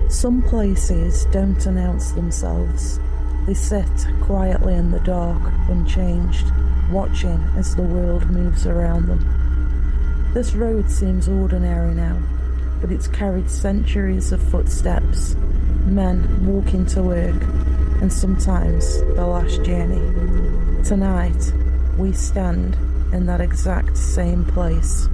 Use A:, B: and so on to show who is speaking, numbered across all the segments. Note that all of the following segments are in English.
A: Some places don't announce themselves. They sit quietly in the dark, unchanged, watching as the world moves around them. This road seems ordinary now, but it's carried centuries of footsteps, men walking to work, and sometimes the last journey. Tonight, we stand in that exact same place.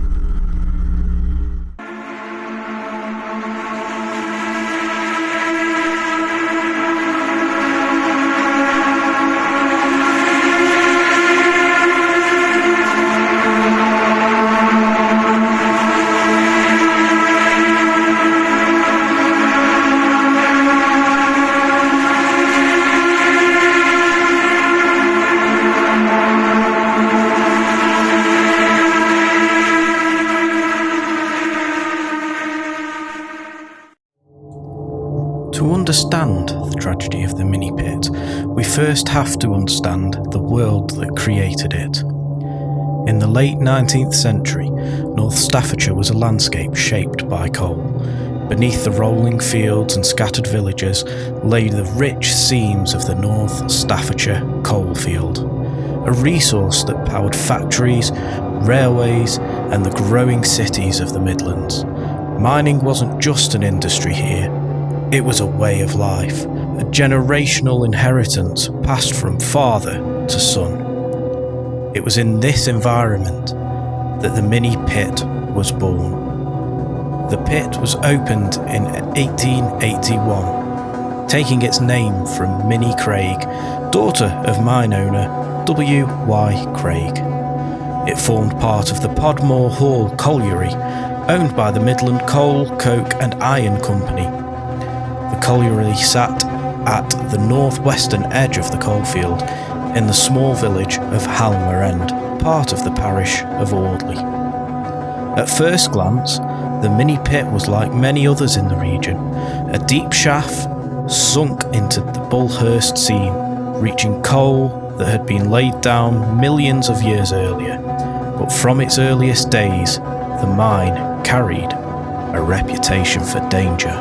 B: To understand the tragedy of the Minnie Pit, we first have to understand the world that created it. In the late 19th century, North Staffordshire was a landscape shaped by coal. Beneath the rolling fields and scattered villages lay the rich seams of the North Staffordshire coalfield, a resource that powered factories, railways, and the growing cities of the Midlands. Mining wasn't just an industry here. It was a way of life, a generational inheritance passed from father to son. It was in this environment that the Minnie Pit was born. The pit was opened in 1881, taking its name from Minnie Craig, daughter of mine owner W.Y. Craig. It formed part of the Podmore Hall colliery, owned by the Midland Coal, Coke and Iron Company. The colliery sat at the northwestern edge of the coalfield in the small village of Halmer End, part of the parish of Audley. At first glance, the Minnie Pit was like many others in the region, a deep shaft sunk into the Bulhurst seam, reaching coal that had been laid down millions of years earlier. But from its earliest days, the mine carried a reputation for danger.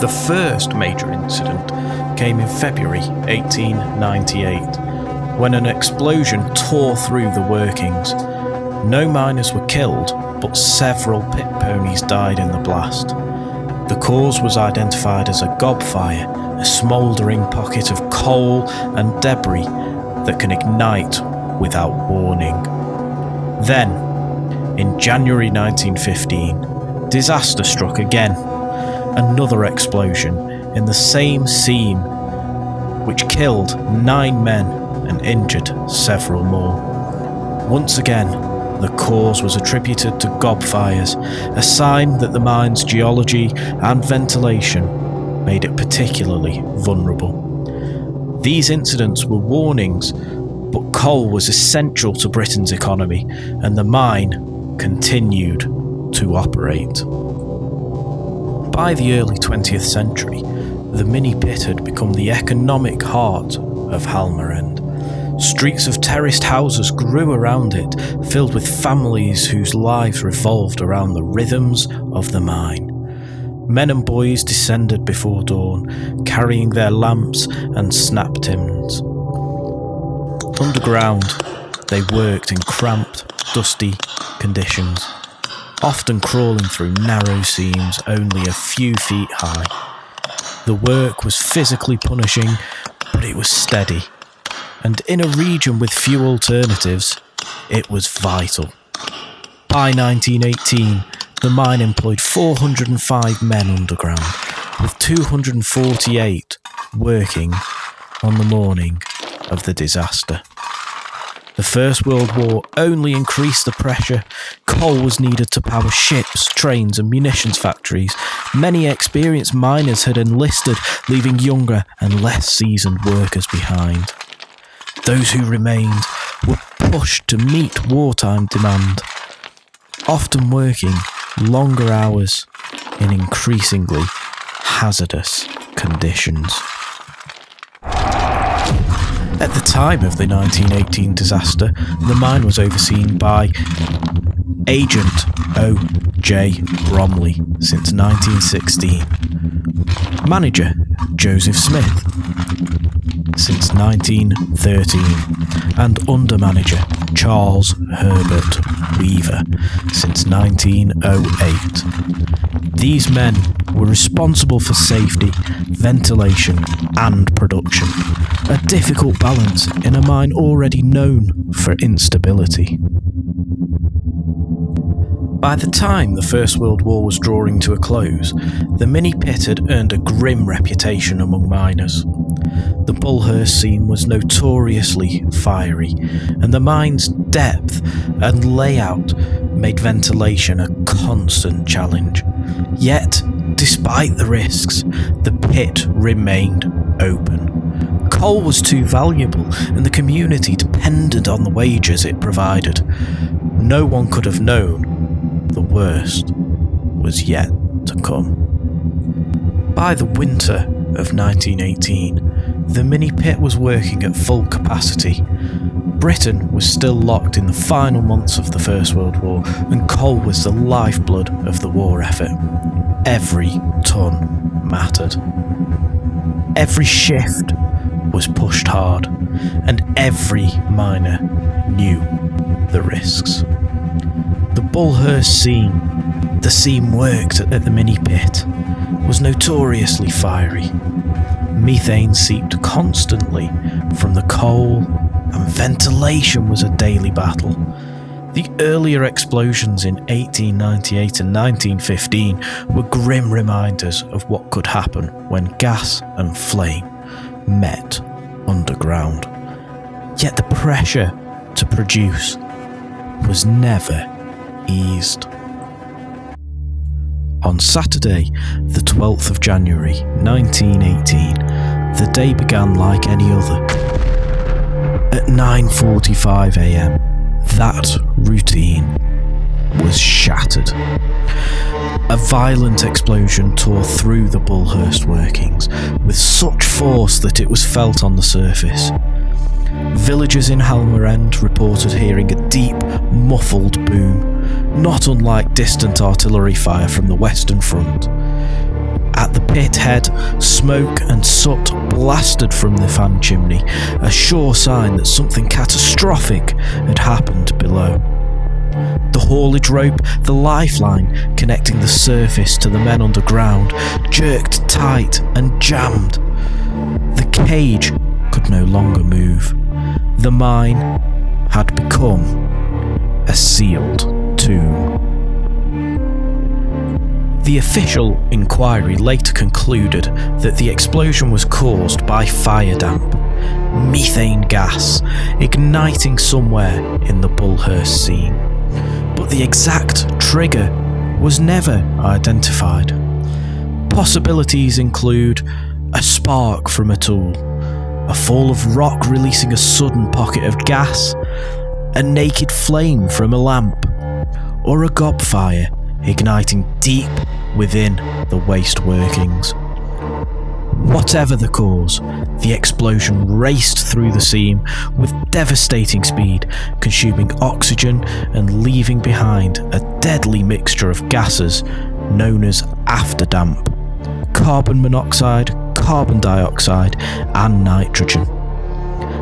B: The first major incident came in February 1898, when an explosion tore through the workings. No miners were killed, but several pit ponies died in the blast. The cause was identified as a gob fire, a smouldering pocket of coal and debris that can ignite without warning. Then, in January 1915, disaster struck again. Another explosion in the same seam, which killed 9 men and injured several more. Once again, the cause was attributed to gob fires, a sign that the mine's geology and ventilation made it particularly vulnerable. These incidents were warnings, but coal was essential to Britain's economy, and the mine continued to operate. By the early 20th century, the Minnie Pit had become the economic heart of Halmer End. Streets of terraced houses grew around it, filled with families whose lives revolved around the rhythms of the mine. Men and boys descended before dawn, carrying their lamps and snap tins. Underground, they worked in cramped, dusty conditions, often crawling through narrow seams only a few feet high. The work was physically punishing, but it was steady. And in a region with few alternatives, it was vital. By 1918, the mine employed 405 men underground, with 248 working on the morning of the disaster. The First World War only increased the pressure. Coal was needed to power ships, trains and munitions factories. Many experienced miners had enlisted, leaving younger and less seasoned workers behind. Those who remained were pushed to meet wartime demand, often working longer hours in increasingly hazardous conditions. At the time of the 1918 disaster, the mine was overseen by Agent O. J. Bromley since 1916. Manager Joseph Smith since 1913. And under-manager Charles Herbert Weaver since 1908. These men were responsible for safety, ventilation and production, a difficult balance in a mine already known for instability. By the time the First World War was drawing to a close, the Minnie Pit had earned a grim reputation among miners. The Bulhurst scene was notoriously fiery, and the mine's depth and layout made ventilation a constant challenge. Yet, despite the risks, the pit remained open. Coal was too valuable, and the community depended on the wages it provided. No one could have known the worst was yet to come. By the winter of 1918, the Minnie Pit was working at full capacity. Britain was still locked in the final months of the First World War, and coal was the lifeblood of the war effort. Every ton mattered. Every shift was pushed hard, and every miner knew the risks. The Bulhurst scene, the seam worked at the Minnie Pit, was notoriously fiery. Methane seeped constantly from the coal, and ventilation was a daily battle. The earlier explosions in 1898 and 1915 were grim reminders of what could happen when gas and flame met underground. Yet the pressure to produce was never eased. On Saturday, the 12th of January 1918, the day began like any other. At 9:45 a.m, that routine was shattered. A violent explosion tore through the Bulhurst workings with such force that it was felt on the surface. Villagers in Halmer End reported hearing a deep, muffled boom, not unlike distant artillery fire from the Western Front. At the pit head, smoke and soot blasted from the fan chimney, a sure sign that something catastrophic had happened below. The haulage rope, the lifeline connecting the surface to the men underground, jerked tight and jammed. The cage could no longer move. The mine had become a sealed tomb. The official inquiry later concluded that the explosion was caused by fire damp, methane gas, igniting somewhere in the Bulhurst scene. But the exact trigger was never identified. Possibilities include a spark from a tool, a fall of rock releasing a sudden pocket of gas, a naked flame from a lamp, or a gobfire igniting deep within the waste workings. Whatever the cause, the explosion raced through the seam with devastating speed, consuming oxygen and leaving behind a deadly mixture of gases known as afterdamp: carbon monoxide, carbon dioxide and nitrogen.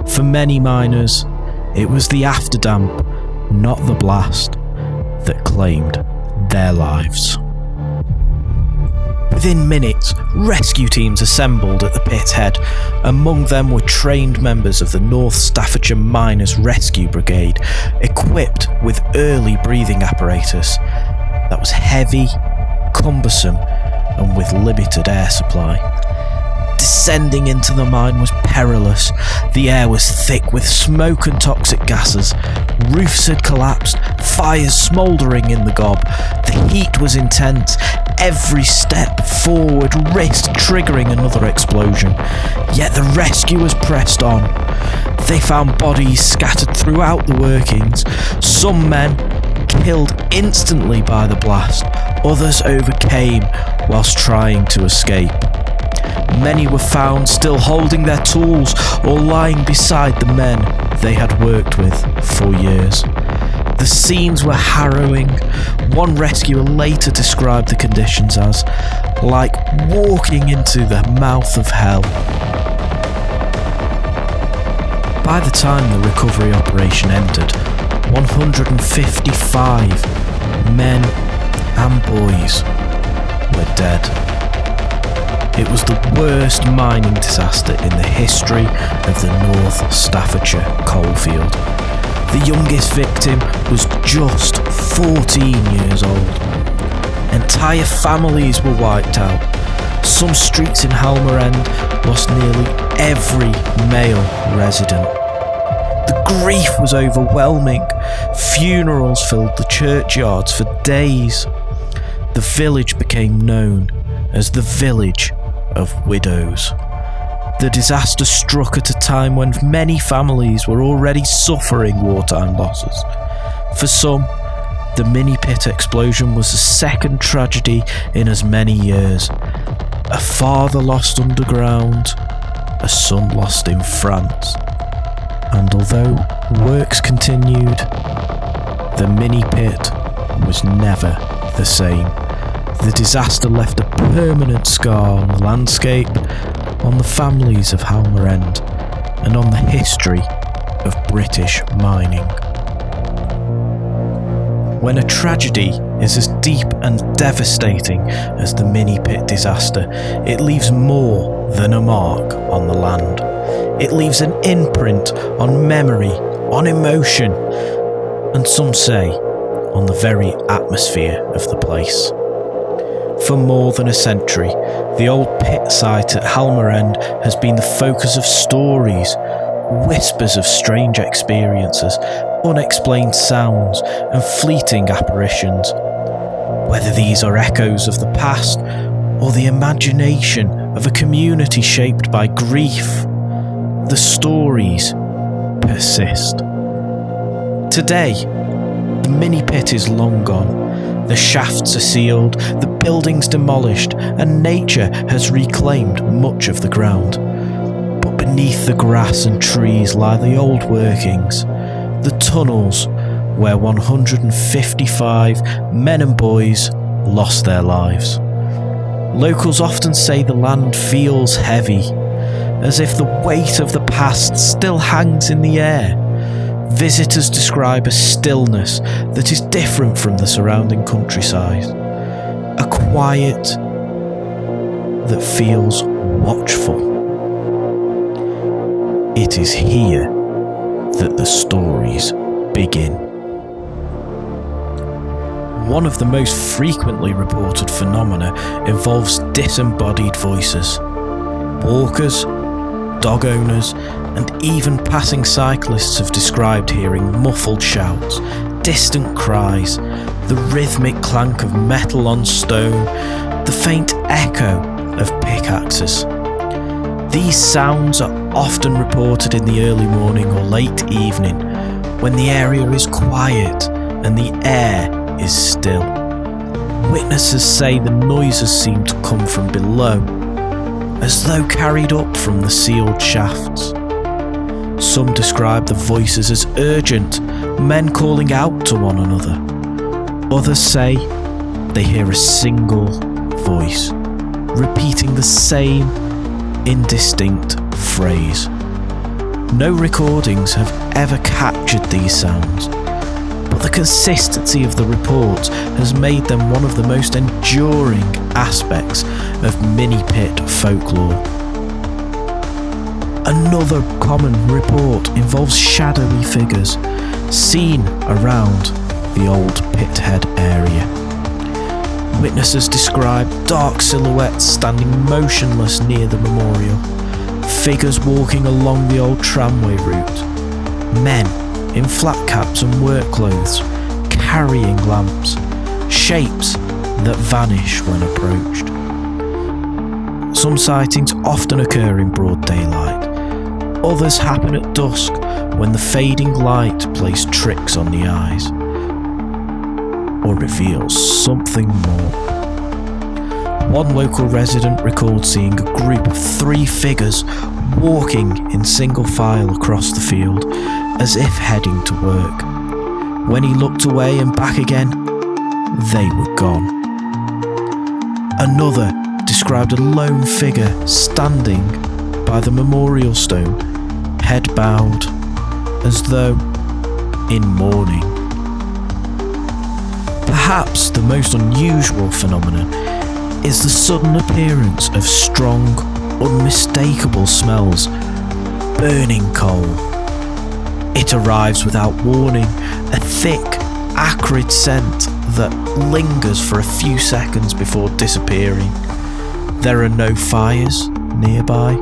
B: For many miners, it was the afterdamp, not the blast, that claimed their lives. Within minutes, rescue teams assembled at the pit head. Among them were trained members of the North Staffordshire Miners Rescue Brigade, equipped with early breathing apparatus that was heavy, cumbersome, and with limited air supply. Descending into the mine was perilous. The air was thick with smoke and toxic gases. Roofs had collapsed, fires smouldering in the gob. The heat was intense. Every step forward risked triggering another explosion. Yet the rescuers pressed on. They found bodies scattered throughout the workings. Some men killed instantly by the blast. Others overcame whilst trying to escape. Many were found still holding their tools or lying beside the men they had worked with for years. The scenes were harrowing. One rescuer later described the conditions as like walking into the mouth of hell. By the time the recovery operation ended, 155 men and boys were dead. It was the worst mining disaster in the history of the North Staffordshire coalfield. The youngest victim was just 14 years old. Entire families were wiped out. Some streets in Halmer End lost nearly every male resident. The grief was overwhelming. Funerals filled the churchyards for days. The village became known as the Village of Widows. The disaster struck at a time when many families were already suffering wartime losses. For some, the Minnie Pit explosion was the second tragedy in as many years. A father lost underground, a son lost in France. And although works continued, the Minnie Pit was never the same. The disaster left a permanent scar on the landscape, on the families of Halmer End, and on the history of British mining. When a tragedy is as deep and devastating as the Minnie Pit disaster, it leaves more than a mark on the land. It leaves an imprint on memory, on emotion, and some say on the very atmosphere of the place. For more than a century, the old pit site at Halmer End has been the focus of stories, whispers of strange experiences, unexplained sounds, and fleeting apparitions. Whether these are echoes of the past or the imagination of a community shaped by grief, the stories persist. Today, the Minnie Pit is long gone. The shafts are sealed, the buildings demolished, and nature has reclaimed much of the ground. But beneath the grass and trees lie the old workings, the tunnels where 155 men and boys lost their lives. Locals often say the land feels heavy, as if the weight of the past still hangs in the air. Visitors describe a stillness that is different from the surrounding countryside, a quiet that feels watchful. It is here that the stories begin. One of the most frequently reported phenomena involves disembodied voices. Walkers, dog owners, and even passing cyclists have described hearing muffled shouts, distant cries, the rhythmic clank of metal on stone, the faint echo of pickaxes. These sounds are often reported in the early morning or late evening, when the area is quiet and the air is still. Witnesses say the noises seem to come from below, as though carried up from the sealed shafts. Some describe the voices as urgent, men calling out to one another. Others say they hear a single voice, repeating the same indistinct phrase. No recordings have ever captured these sounds, but the consistency of the reports has made them one of the most enduring aspects of Minnie Pit folklore. Another common report involves shadowy figures seen around the old Pithead area. Witnesses describe dark silhouettes standing motionless near the memorial, figures walking along the old tramway route, men in flat caps and work clothes carrying lamps, shapes that vanish when approached. Some sightings often occur in broad daylight. Others happen at dusk when the fading light plays tricks on the eyes or reveals something more. One local resident recalled seeing a group of 3 figures walking in single file across the field as if heading to work. When he looked away and back again, they were gone. Another described a lone figure standing by the memorial stone, head bowed, as though in mourning. Perhaps the most unusual phenomenon is the sudden appearance of strong, unmistakable smells, burning coal. It arrives without warning, a thick, acrid scent that lingers for a few seconds before disappearing. There are no fires nearby,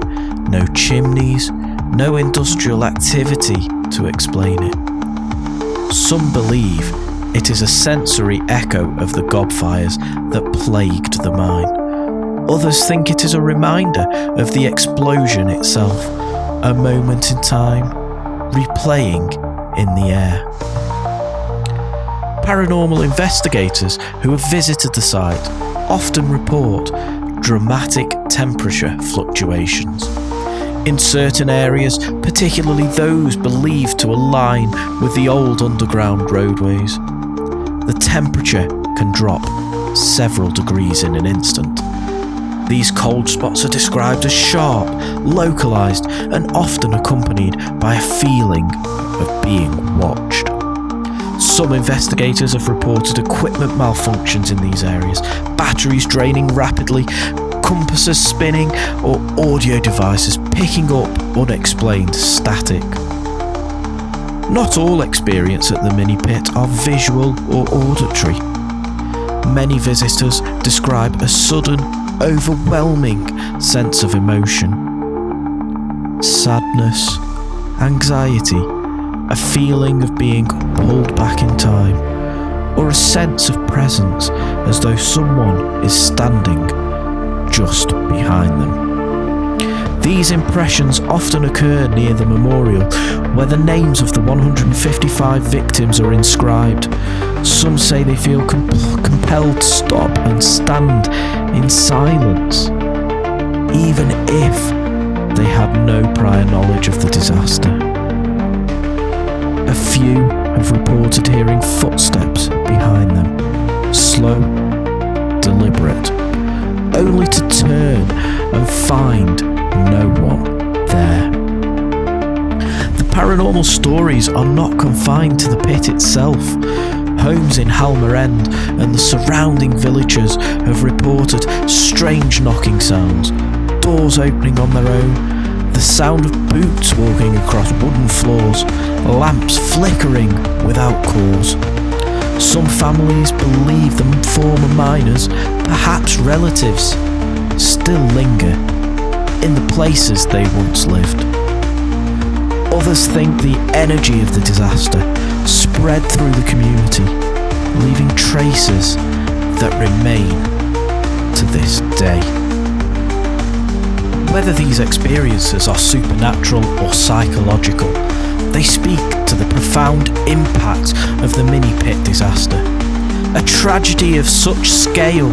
B: no chimneys, no industrial activity to explain it. Some believe it is a sensory echo of the gobfires that plagued the mine. Others think it is a reminder of the explosion itself, a moment in time, replaying in the air. Paranormal investigators who have visited the site often report dramatic temperature fluctuations. In certain areas, particularly those believed to align with the old underground roadways, the temperature can drop several degrees in an instant. These cold spots are described as sharp, localised, and often accompanied by a feeling of being watched. Some investigators have reported equipment malfunctions in these areas, batteries draining rapidly, compasses spinning, or audio devices picking up unexplained static. Not all experiences at the Minnie Pit are visual or auditory. Many visitors describe a sudden, overwhelming sense of emotion. Sadness, anxiety, a feeling of being pulled back in time, or a sense of presence as though someone is standing just behind them. These impressions often occur near the memorial, where the names of the 155 victims are inscribed. Some say they feel compelled to stop and stand in silence, even if they had no prior knowledge of the disaster. A few have reported hearing footsteps behind them, slow, deliberate, only to turn and find no one there. The paranormal stories are not confined to the pit itself. Homes in Halmer End and the surrounding villages have reported strange knocking sounds, doors opening on their own, the sound of boots walking across wooden floors, lamps flickering without cause. Some families believe the former miners, perhaps relatives, still linger in the places they once lived. Others think the energy of the disaster spread through the community, leaving traces that remain to this day. Whether these experiences are supernatural or psychological, they speak to the profound impact of the Minnie Pit disaster. A tragedy of such scale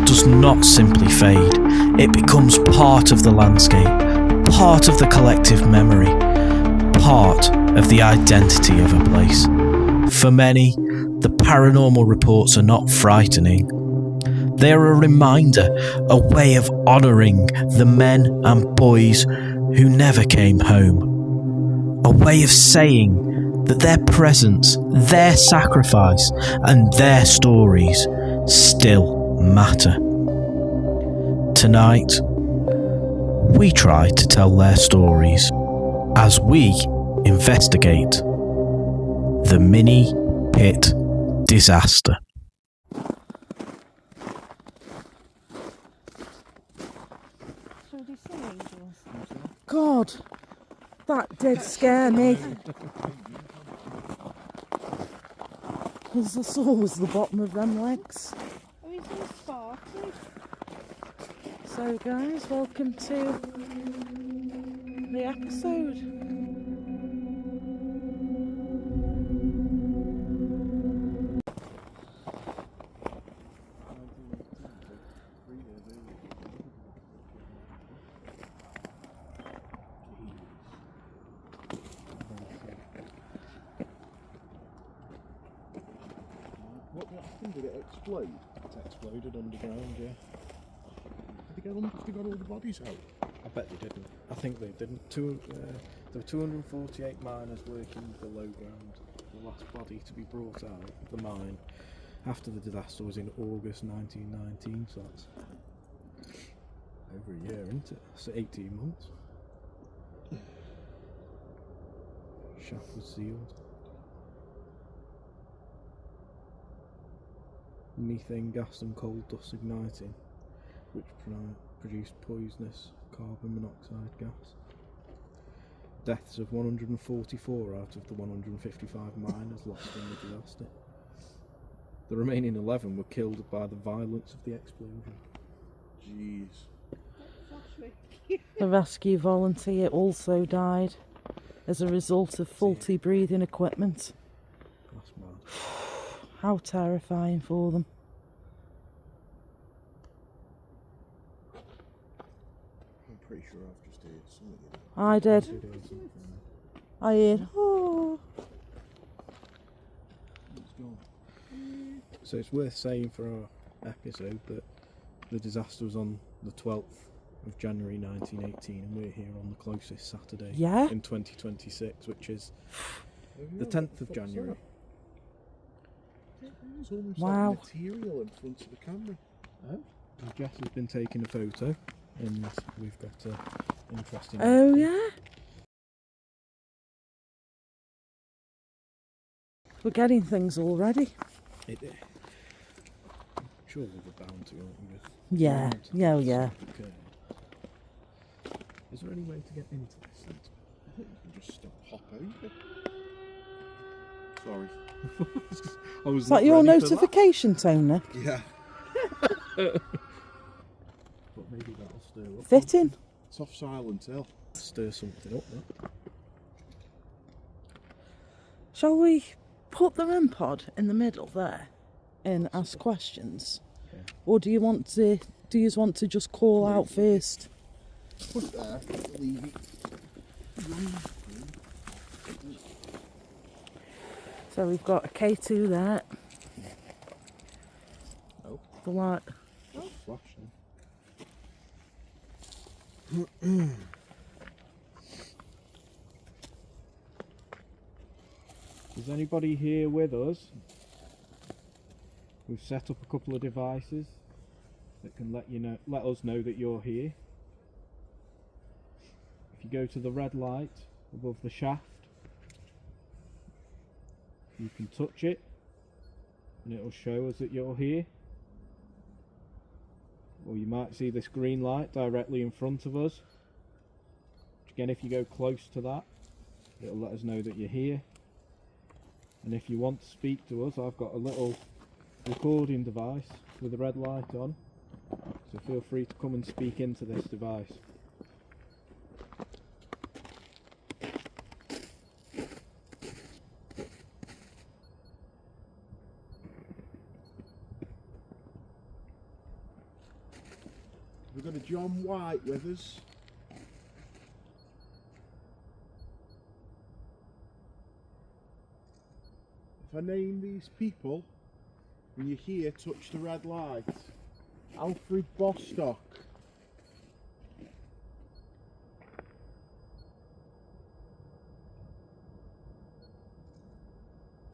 B: does not simply fade. It becomes part of the landscape, part of the collective memory, part of the identity of a place. For many, the paranormal reports are not frightening. They are a reminder, a way of honouring the men and boys who never came home. A way of saying that their presence, their sacrifice, and their stories still matter. Tonight, we try to tell their stories as we investigate the Minnie Pit disaster.
A: God, that did scare me. Because I saw was the bottom of them legs.
C: Oh, he's so sparkly.
A: So guys, welcome to the episode.
D: happened? Did it explode?
B: It exploded underground, yeah.
D: They got all the bodies out?
B: I bet they didn't. I think they didn't. There were 248 miners working below ground. The last body to be brought out of the mine after the disaster was in August 1919, so that's over a year, isn't it? That's 18 months. Shaft was sealed. Methane gas and coal dust igniting, which produced poisonous carbon monoxide gas. Deaths of 144 out of the 155 miners lost in the disaster. The remaining 11 were killed by the violence of the explosion.
D: Jeez.
A: The rescue volunteer also died as a result of faulty breathing equipment.
B: That's mad.
A: How terrifying for them.
D: I'm pretty sure I've just heard something.
A: I did. I heard. Oh.
D: It's gone.
B: So it's worth saying for our episode that the disaster was on the 12th of January 1918 and we're here on the closest Saturday in 2026, which is the 10th of January.
D: It's almost
A: Wow.
D: like material in front of the camera.
B: Oh. And Jess has been taking a photo and we've got an interesting...
A: Oh yeah? We're getting things already.
B: Surely we're bound to, aren't we?
A: Yeah, yeah, yeah.
B: Okay. Is there any way to get into this?
D: I think you can just hop over. Sorry.
B: I was
A: Is that your notification tone, Nick?
D: Yeah.
B: But maybe that'll stir up.
A: Fitting.
D: It's off Silent Hill.
B: Stir something up, though.
A: Shall we put the REMPOD in the middle there and ask questions?
B: Yeah.
A: Or do you want to just call out first?
D: Put it there. Leave it.
A: So we've got a K2 there.
B: Oh.
A: The light.
B: Flashing. Is anybody here with us? We've set up a couple of devices that can let us know that you're here. If you go to the red light above the shaft, you can touch it and it'll show us that you're here. Or you might see this green light directly in front of us. Again, if you go close to that, it'll let us know that you're here. And if you want to speak to us, I've got a little recording device with a red light on, so feel free to come and speak into this device.
D: We've got a John White with us. If I name these people, when you're here, touch the red light. Alfred Bostock.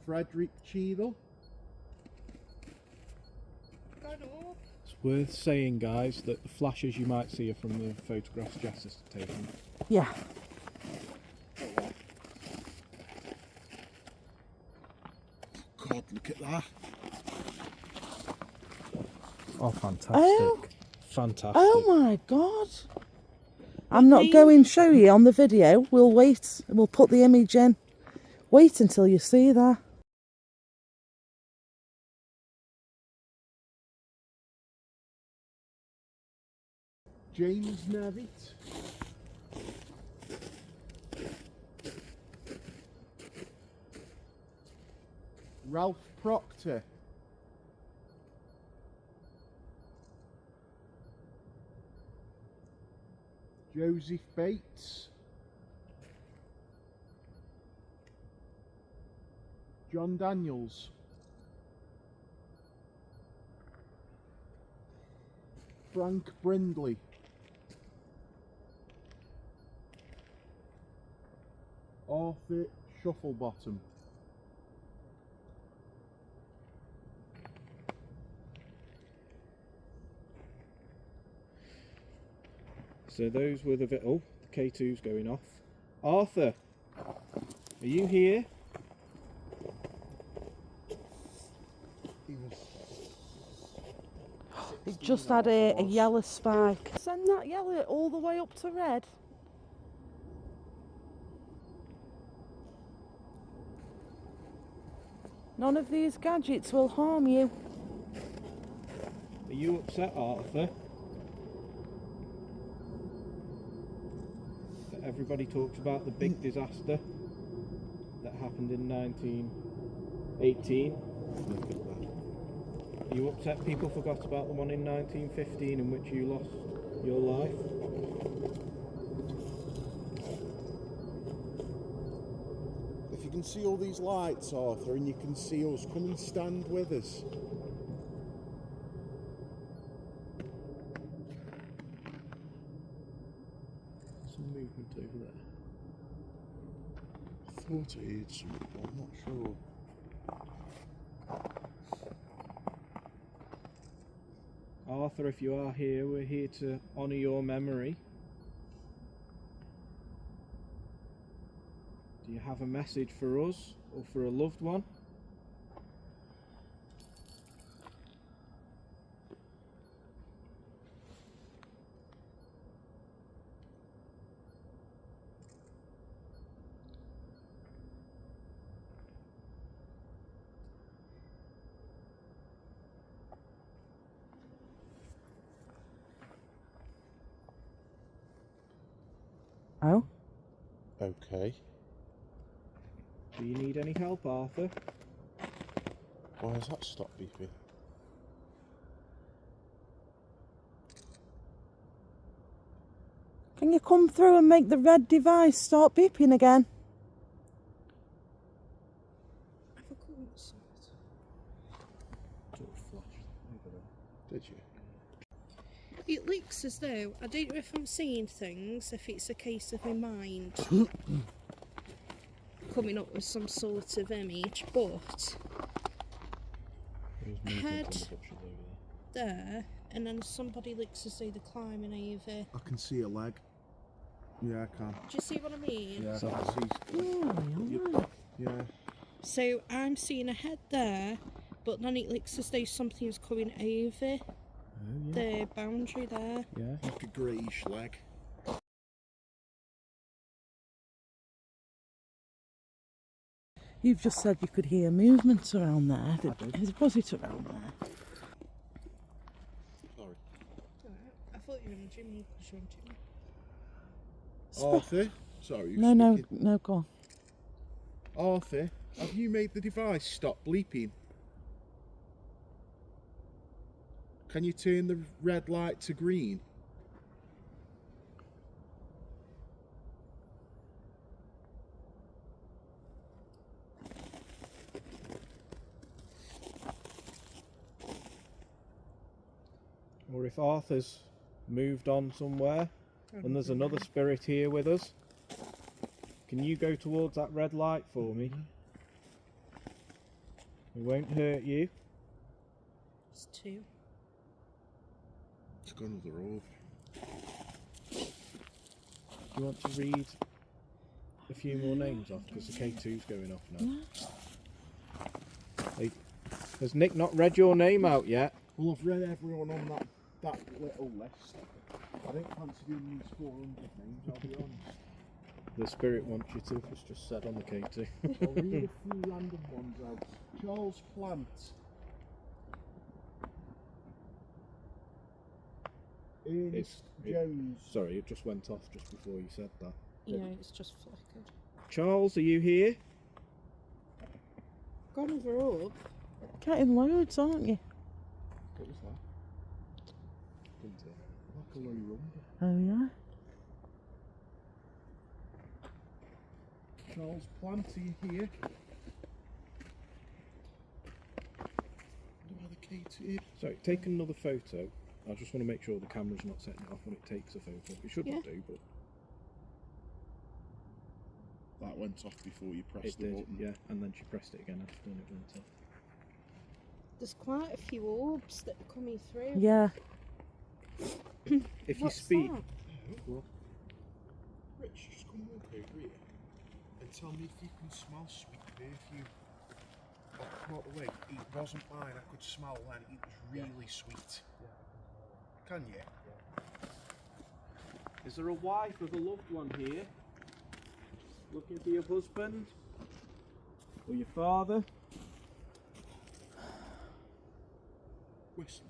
D: Frederick Cheadle.
B: It's worth saying, guys, that the flashes you might see are from the photographs Jess has taken.
A: Yeah.
D: God, look at that.
B: Oh, fantastic.
A: Oh.
B: Fantastic.
A: Oh my god. I'm not going to show you on the video. We'll wait. We'll put the image in. Wait until you see that.
D: James Nevitt. Ralph Proctor. Joseph Bates. John Daniels. Frank Brindley. Arthur Shufflebottom.
B: So those were the oh, the K2's going off. Arthur, are you here?
A: It just had a yellow spike. Send that yellow all the way up to red. None of these gadgets will harm you.
B: Are you upset, Arthur? That everybody talks about the big disaster that happened in 1918.
D: Look at that.
B: Are you upset people forgot about the one in 1915 in which you lost your life?
D: If you can see all these lights, Arthur, and you can see us, come and stand with us.
B: Some movement over there.
D: I thought I heard something, but I'm not sure.
B: Arthur, if you are here, we're here to honour your memory. Do you have a message for us or for a loved one?
A: Oh?
D: Okay.
B: Do you need any help, Arthur?
D: Why has that stopped beeping?
A: Can you come through and make the red device start beeping again?
C: Have a course.
B: Sort of flashed over there.
D: Did you?
C: It looks as though, I don't know if I'm seeing things, if it's a case of my mind coming up with some sort of image, but
B: There's
C: I
B: movement
C: had
B: on the bushes over there.
C: there, and then somebody looks as though they're climbing over.
D: I can see a leg. Yeah, I can.
C: Do you see what I mean?
D: Yeah, I can see.
A: Oh,
D: Yeah.
C: So I'm seeing a head there, but then it looks as though something's coming over
B: Oh, yeah.
C: the boundary there.
B: Yeah.
D: Like a greyish leg.
A: You've just said you could hear movements around there. Was it around there?
D: Sorry.
C: I thought you were in the gym because you're in gym.
D: Arthur? Sorry.
A: No, go on.
D: Arthur, have you made the device stop bleeping? Can you turn the red light to green?
B: Or if Arthur's moved on somewhere and there's another spirit here with us, can you go towards that red light for me? It won't hurt you.
C: It's two.
D: It's gone with the road.
B: Do you want to read a few more names off? Because the K2's going off now. Hey, has Nick not read your name out yet?
D: Well, I've read everyone on that little list. I don't fancy doing these 400 names, I'll be honest.
B: The spirit wants you to, it's just said on the K2.
D: I'll read a few random ones out. Charles Plant. Ernest Jones.
B: Sorry, it just went off just before you said that.
C: Yeah, it's just flickered.
B: Charles, are you here?
C: Gone over up.
A: Getting loads, aren't you?
B: What was that? Didn't it?
D: Like a low rumble.
A: Oh, yeah?
D: Charles Plant, are you here? Where the K2?
B: Sorry, take another photo I just want to make sure the camera's not setting it off when it takes a photo. It shouldn't do, but
D: That went off before you pressed
B: it
D: the
B: did.
D: button.
B: Yeah, and then she pressed it again after and it went off.
C: There's quite a few orbs that are coming through.
A: Yeah.
B: If you
C: What's
B: speak,
C: that?
D: Well, Rich, just come over here and tell me if you can smell sweet perfume. Oh, come out the way. It wasn't mine. I could smell when it was really sweet. Can you?
B: is there a wife of a loved one here? Looking for your husband? Or your father?
D: Whistling.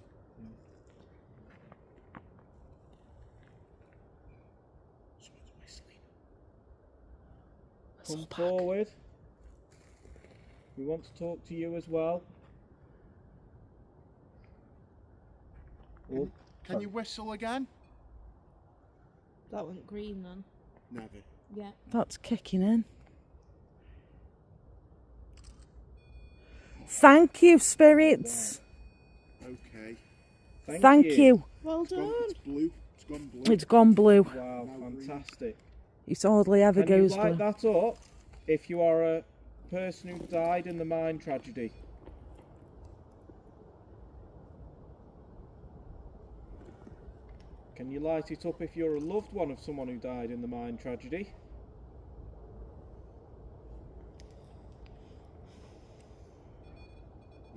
D: Someone's whistling.
B: Come forward. We want to talk to you as well. Oh,
D: Can you whistle again?
C: That went green then.
D: Never.
C: Yeah.
A: That's kicking in. Thank you, spirits.
D: Okay.
A: Thank you.
C: Well
D: It's gone,
C: done.
D: it's blue. It's gone blue.
A: It's gone blue.
B: wow, fantastic.
A: It hardly ever
B: Can you
A: goes
B: light
A: blue.
B: that up if you are a person who died in the mine tragedy? Can you light it up if you're a loved one of someone who died in the mine tragedy?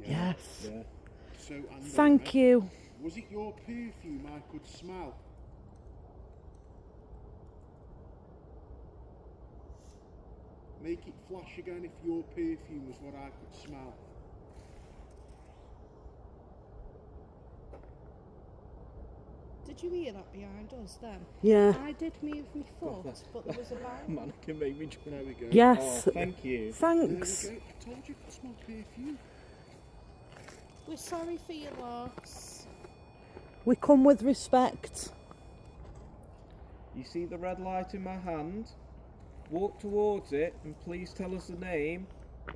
A: Yes.
B: Yeah.
D: So, and
A: Thank you.
D: Was it your perfume I could smell? Make it flash again if your perfume was what I could smell.
C: Did you hear that behind us then?
A: Yeah.
C: I did move my foot,
B: that's-
C: but there was a bang.
B: Mannequin made me jump.
D: There we go.
A: Yes.
B: Oh, thank you.
A: Thanks.
D: There we go. I told you I could smell perfume.
C: We're sorry for your loss.
A: We come with respect.
B: You see the red light in my hand? Walk towards it and please tell us the name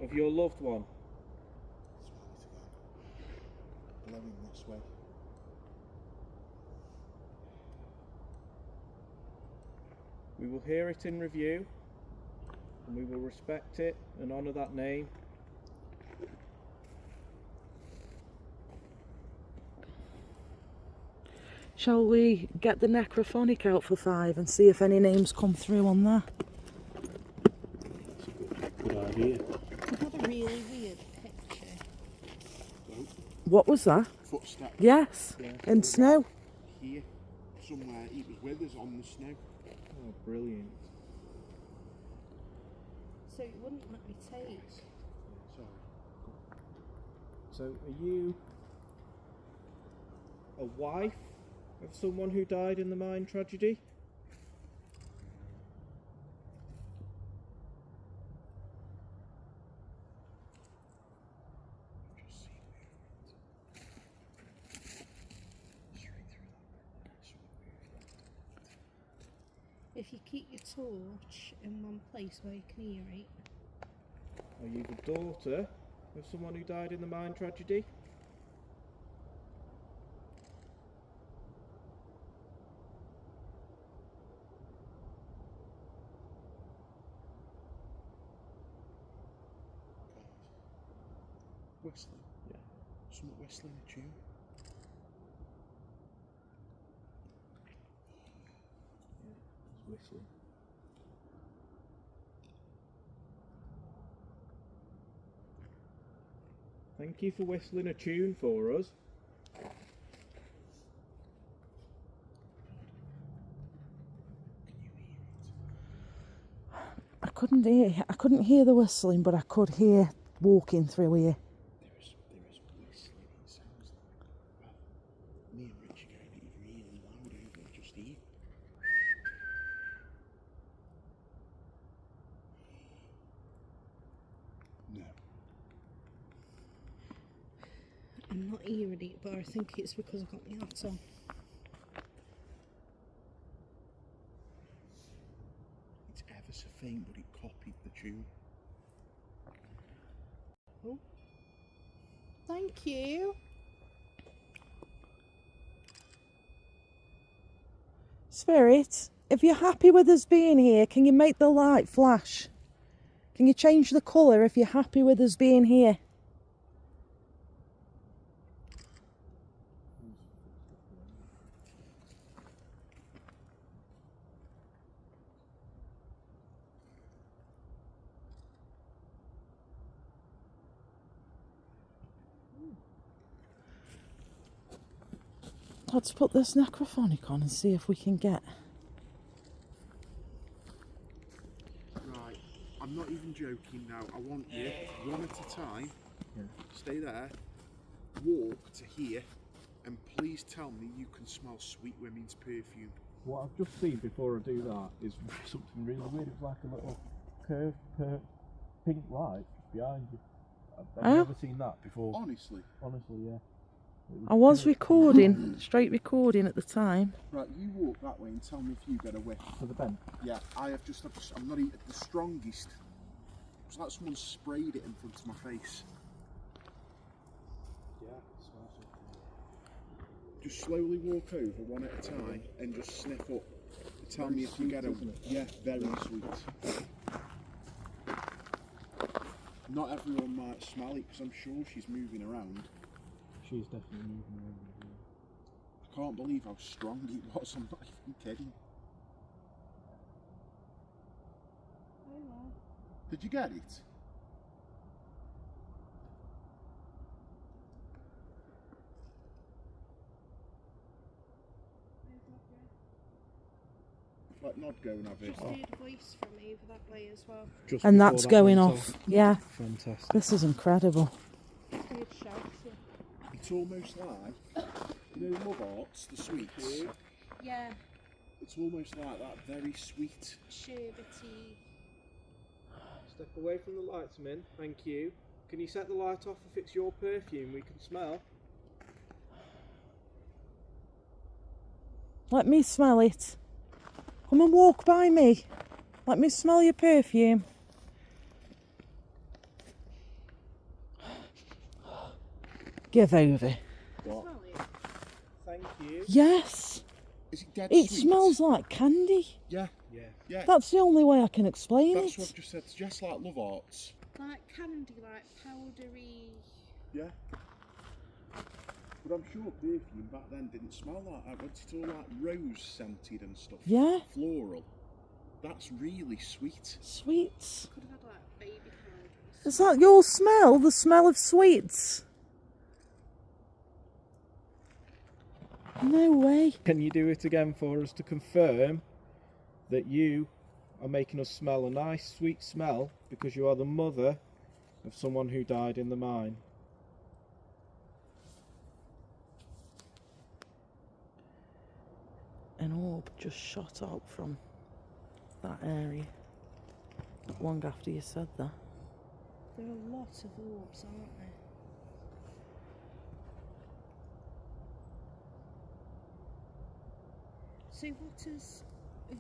B: of your loved one.
D: Smell it again. Blowing this way.
B: We will hear it in review and we will respect it and honour that name.
A: Shall we get the necrophonic out for 5 and see if any names come through on there?
B: Good idea.
C: We had a really weird picture.
A: What was that?
D: Footstep
A: Yes. In snow.
D: here. Somewhere. He was with us on the snow.
B: Oh, brilliant.
C: So it wouldn't let me take.
D: Sorry.
B: So, are you a wife of someone who died in the mine tragedy?
D: Just see movement. Straight through that.
C: If you keep your torch in one place where you can hear it.
B: Are you the daughter of someone who died in the mine tragedy?
D: Whistling.
B: Yeah.
D: Someone whistling a tune.
B: It's whistling. Thank you for whistling a tune for us.
A: I couldn't hear the whistling, but I could hear walking through here.
D: There is whistling. It sounds like, well, me and Rich are getting it really loud over just here. No.
C: I'm not hearing it, but I think it's because I've got my hat on.
D: It's ever so faint, but it copied the tune.
C: Thank you.
A: Spirit, if you're happy with us being here, can you make the light flash? Can you change the colour if you're happy with us being here? Let's put this necrophonic on and see if we can get...
D: Right, I'm not even joking now. I want you, one at a time, stay there, walk to here, and please tell me you can smell sweet women's perfume.
E: What I've just seen before I do that is something really weird. It's like a little curved pink light just behind you. I've never seen that before.
D: Honestly?
E: Honestly, yeah.
A: I was recording, straight recording at the time.
D: Right, you walk that way and tell me if you get a whiff.
E: To the bend?
D: Yeah, I'm not even the strongest. It's like someone sprayed it in front of my face.
E: Yeah, it smells something.
D: Just slowly walk over one at a time and just sniff up. And tell me if you get a... Yeah, very sweet. Not everyone might smell it because I'm sure she's moving around.
E: She's definitely moving around.
D: I can't believe how strong it was, I'm not even kidding. Did you get it? Let Nod go and have it.
C: Just heard a voice from over that way as well.
E: Just
A: And
E: before
A: that's
E: that
A: going
E: went
A: off. Yeah,
E: Fantastic.
A: this is incredible.
C: Just heard shouting.
D: It's almost like, you know, love arts, the sweets.
C: Yeah,
D: It's almost like that, very sweet.
C: sherbety.
E: Step away from the lights, Min. Thank you. Can you set the light off if it's your perfume we can smell?
A: Let me smell it. Come and walk by me. Let me smell your perfume. Give over.
D: What?
C: Smell it.
E: Thank you.
A: Yes,
D: Is it dead
A: it
D: sweet?
A: smells like candy.
D: Yeah,
E: Yeah.
D: yeah.
A: That's the only way I can explain
D: That's what
A: it.
D: I've just said. It's just like love arts.
C: Like candy, like powdery.
D: Yeah. But I'm sure perfume back then didn't smell like that. It's all like rose scented and stuff.
A: Yeah.
D: Floral. That's really sweet.
A: Sweets.
C: Could have had like baby powders.
A: Is that your smell? The smell of sweets? No way.
E: Can you do it again for us to confirm that you are making us smell a nice sweet smell because you are the mother of someone who died in the mine?
A: An orb just shot out from that area. Not long after you said that.
C: There are lots of orbs, aren't there? So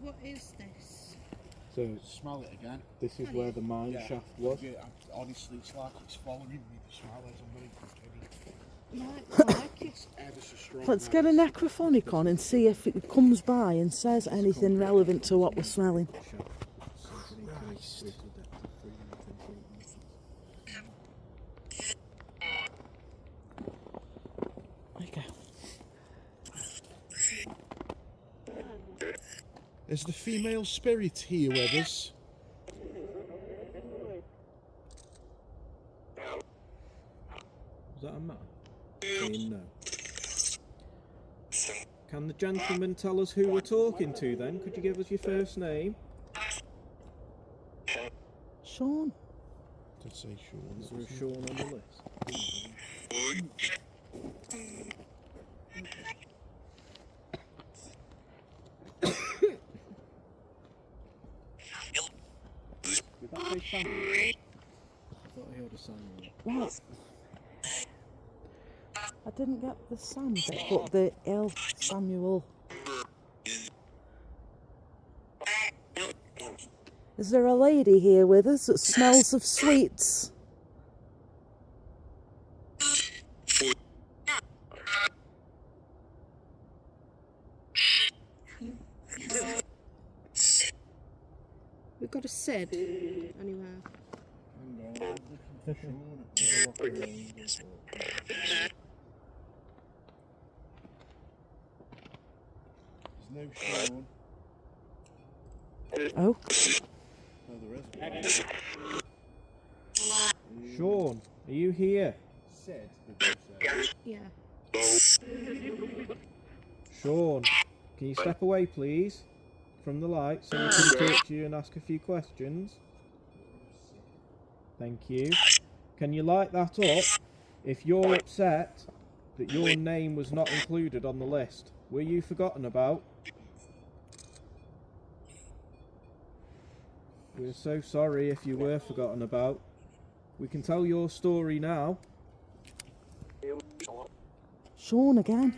C: what is this?
E: So
D: Smell it again.
E: this is where the mine
D: Yeah.
E: shaft was.
D: Yeah, honestly, it's like it's following me. The smell is. I'm not even kidding.
C: I like it.
D: Ever so strong.
A: Let's get a necrophonic on and see if it comes by and says anything relevant to what we're smelling. There you go.
D: Is the female spirit here with us?
E: Was that a man? Saying no. Can the gentleman tell us who we're talking to then? Could you give us your first name?
A: Sean.
D: Did say Sean.
E: Is there a Sean on the list? Did that say Samuel? I thought I heard a Samuel.
A: What? I didn't get the Sam bit, but the L Samuel. Is there a lady here with us that smells of sweets?
C: We've got a Sid anywhere.
D: Hang on, I'm looking for Sean. There's no Sean.
A: Oh,
D: No, there isn't.
E: Sean, are you here?
D: Said, did you say?
C: Yeah.
E: Sean, can you step away please from the light so we can talk to you and ask a few questions? Thank you. Can you light that up if you're upset that your name was not included on the list? Were you forgotten about? We're so sorry if you were forgotten about. We can tell your story now.
A: Sean again.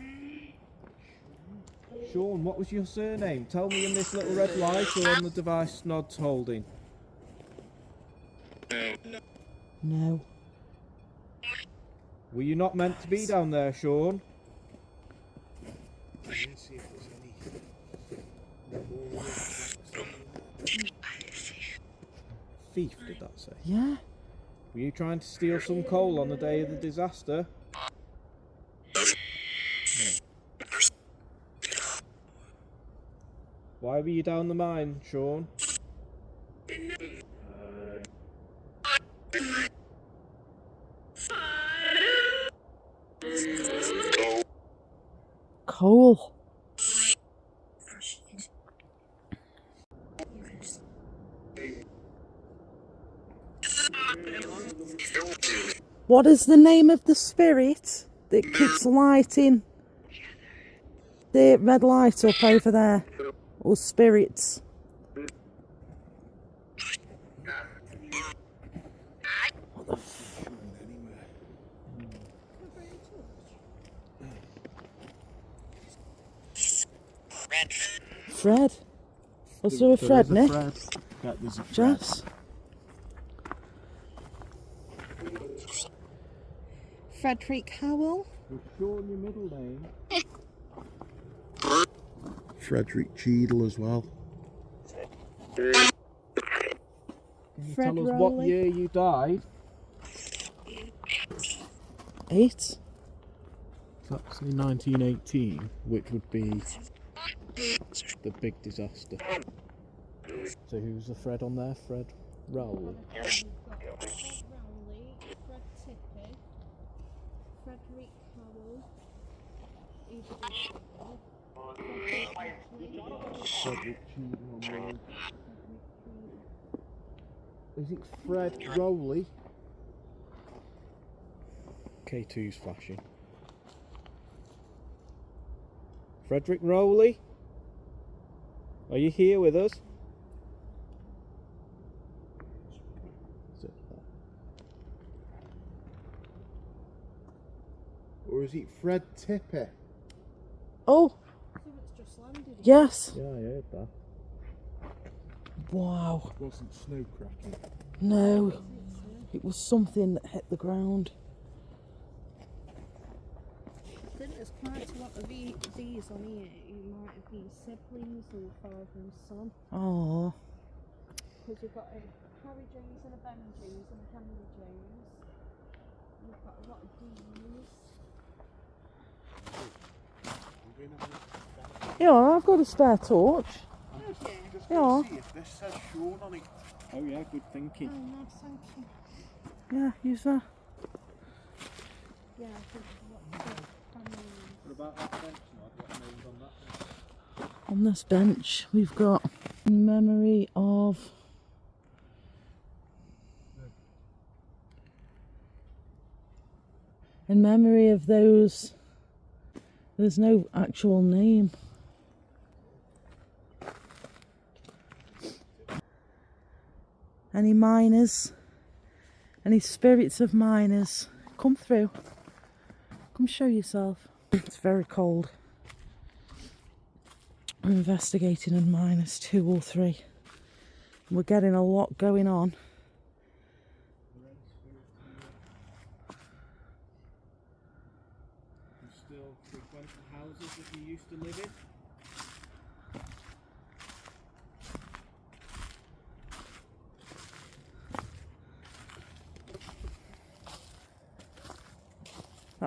E: Sean, what was your surname? Tell me in this little red light or on the device Snod's holding.
A: No.
E: Were you not meant to be down there, Sean?
D: Let's see if there's any.
E: Thief, did that say?
A: Yeah.
E: Were you trying to steal some coal on the day of the disaster? Why were you down the mine, Sean?
A: Coal. What is the name of the spirit that keeps lighting the red light up over there? Or spirits? What the Fred? Was there a Fred, Nick?
D: Yeah, there's a Fred.
A: Jess?
C: Frederick Howell.
E: Was Sean your middle name?
D: Frederick Cheadle as well.
E: Can you
C: Fred
E: tell us what
C: Rowley.
E: year you died?
A: 8?
E: It's actually 1918, which would be the big disaster. So who's the Fred on there? Fred Rowley.
C: Fred Rowley, Fred Tippy, Frederick Howell,
E: Frederick Cheadle on there. Is it Fred Rowley? K2's flashing. Frederick Rowley? Are you here with us? Is it that?
D: Or is it Fred Tippy?
A: Oh,
C: Someone's just landed.
A: yes.
E: Yeah, I heard that.
A: Wow.
D: It wasn't snow cracking.
A: No. It was something that hit the ground.
C: I think there's quite a lot of these on here who might have been siblings or father and son.
A: Oh.
C: Because you've got a Harry Jones and a Ben Jones and a Henry Jones. You've got a lot of D's.
A: Yeah, I've got a spare torch.
C: Okay.
D: Just
A: Yeah.
D: go see if this says Sean on it.
E: Oh yeah, good thinking.
C: Oh, nice, thank you.
A: Yeah, use that.
C: Yeah, I think what's the family?
E: What about that bench, Nod? What name's on that?
A: On this bench, we've got in memory of those. There's no actual name. Any miners? Any spirits of miners? Come through. Come show yourself. It's very cold. We're investigating in -2 or 3. We're getting a lot going on.
E: You still frequent the houses that you used to live in?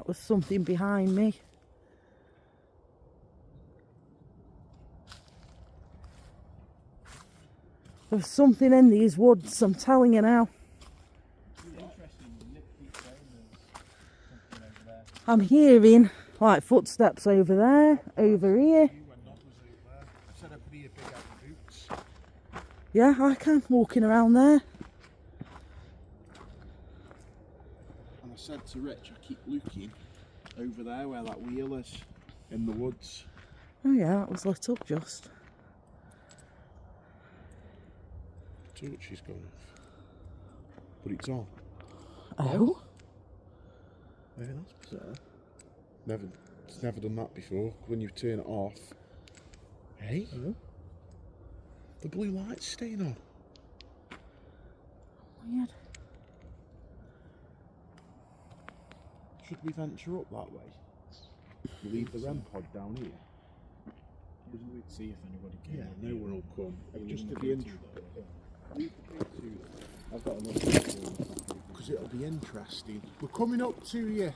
A: That was something behind me. There's something in these woods, I'm telling you now. I'm hearing like footsteps over there, over here.
D: I said I could hear big heavy boots.
A: Yeah, I can, walking around there.
D: And I said to Rich, I keep looking over there where that wheel is, in the woods.
A: Oh yeah, that was lit up just.
D: Torch is gone off. But it's on.
A: Oh?
D: Yeah, that's bizarre. It's never done that before. When you turn it off. Hey? Hello? The blue light's staying on.
A: Weird.
D: Should we venture up that way? Leave the REMPOD down here.
E: We'd see if anybody came.
D: Yeah, no one will come. Just to be interesting.
E: I've got another.
D: Because it'll be interesting. We're coming up to you.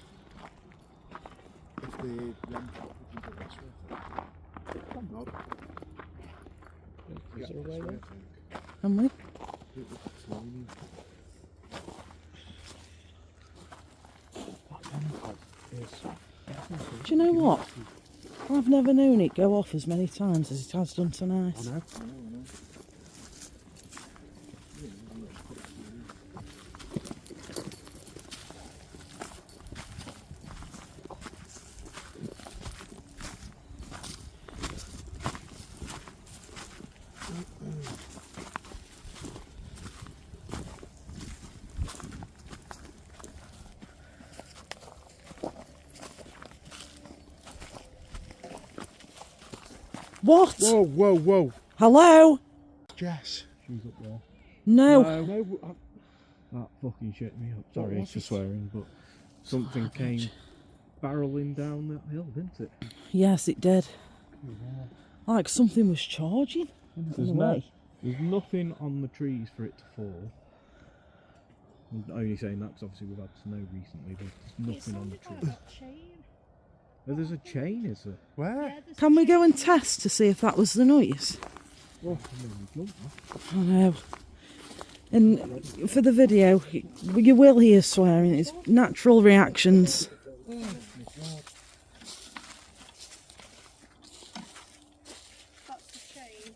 D: If the REMPOD would be this way. Come on.
E: Is there a way there?
A: Am we? Do you know what? I've never known it go off as many times as it has done tonight.
D: I know.
A: What?
D: Whoa, whoa, whoa.
A: Hello?
D: Jess.
E: She's up there.
A: No.
E: No, that fucking shit me up. Sorry
D: was
E: for
D: it?
E: swearing, but something came barreling down that hill, didn't it?
A: Yes, it did. Like something was charging in a way.
E: There's nothing on the trees for it to fall. I'm only saying that because obviously we've had snow recently. There's nothing on the trees. Oh, there's a chain, is there?
D: Where?
A: Can we go and test to see if that was the noise?
E: Oh,
A: I know. And for the video, you will hear swearing. It's natural reactions.
C: That's a shame.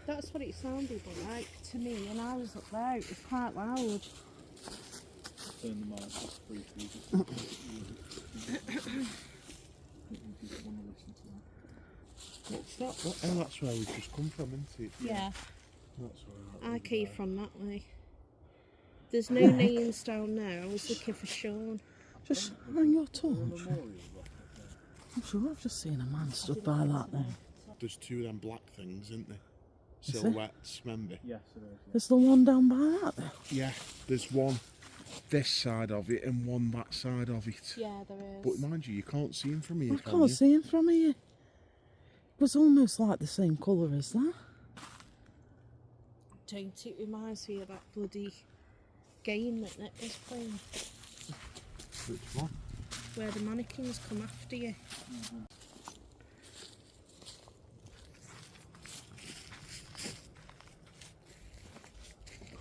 C: That's what it sounded like to me when I was up there. It was quite loud.
E: Turn the mic off briefly.
D: What's that? Oh, that's where we've just come from, isn't it?
C: Yeah.
D: That's where
C: I came from that way. There's no names down there. I was looking for Sean.
A: Just hang your torch. I'm sure I've just seen a man stood by that now.
D: There's two of them black things, isn't there?
A: Is there?
D: Silhouettes, remember?
E: Yes, it is.
A: There's the one down by that there.
D: Yeah, there's one this side of it and one that side of it.
C: Yeah, there is.
D: But mind you can't see him from here,
A: I
D: can
A: can't
D: you?
A: see him from here. It was almost like the same colour as that.
C: Don't it reminds me of that bloody game that Nick was playing,
D: Which one?
C: where the mannequins come after you.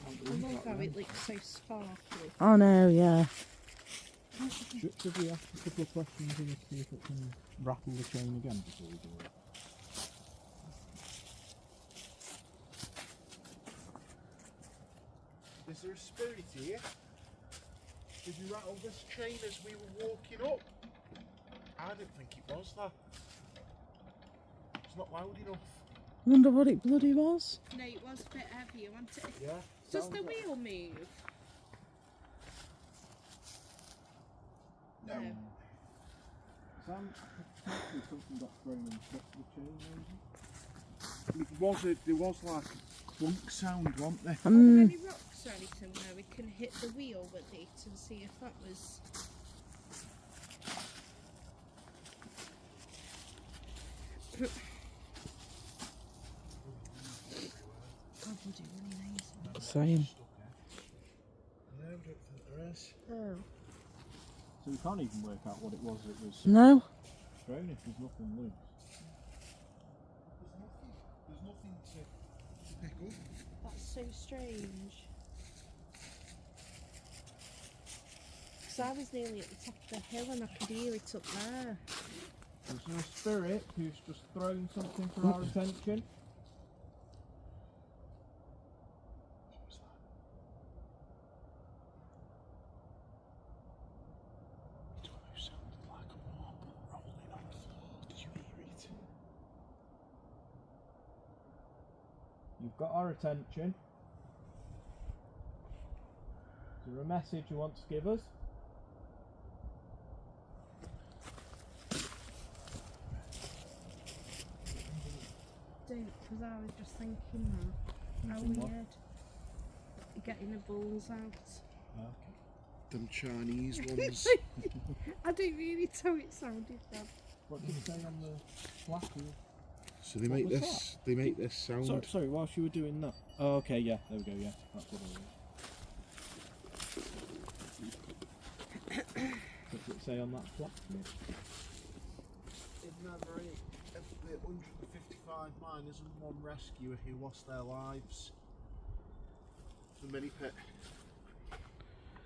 C: I love how it looks so sparkly.
A: I know, yeah.
E: Should we ask a couple of questions and see if it can rattle the chain again before we do it?
D: Is there a spirit here? Did you rattle this chain as we were walking up? I didn't think it was that. It's not loud enough.
A: Wonder what it bloody was.
C: No, it was a bit heavier, wasn't it?
D: Yeah.
C: Does the wheel move?
D: No.
E: Sam, potentially something got thrown and struck the chain, maybe?
D: There was like a clunk sound, wasn't there?
C: Are there any rocks or anything where we can hit the wheel with it and see if that was... God, would it really nice?
A: Same.
D: No, I don't think there is.
C: Oh.
E: So can't even work out what it was that was
A: No?
E: thrown if there's nothing loose.
D: There's nothing to pick up.
C: That's so strange. Because I was nearly at the top of the hill and I could hear it up there.
E: Is there a spirit who's just thrown something for our attention?
D: What was that? It almost sounded like a marble rolling on the floor. Did you hear it?
E: You've got our attention. Is there a message you want to give us?
C: Don't, because I was just thinking that. How
E: Thinking what?
C: weird. Getting the balls out.
E: Okay.
D: Them Chinese ones.
C: I don't really know it sounded bad.
E: What did it say on the placard?
D: So they
E: What
D: make
E: was
D: this. They make this sound.
E: Sorry, whilst you were doing that. Oh, okay, yeah, there we go, yeah. That's what it was. What did it say on that placard?
D: They've never the 155 miners and one rescuer who lost their lives. The Minnie Pit.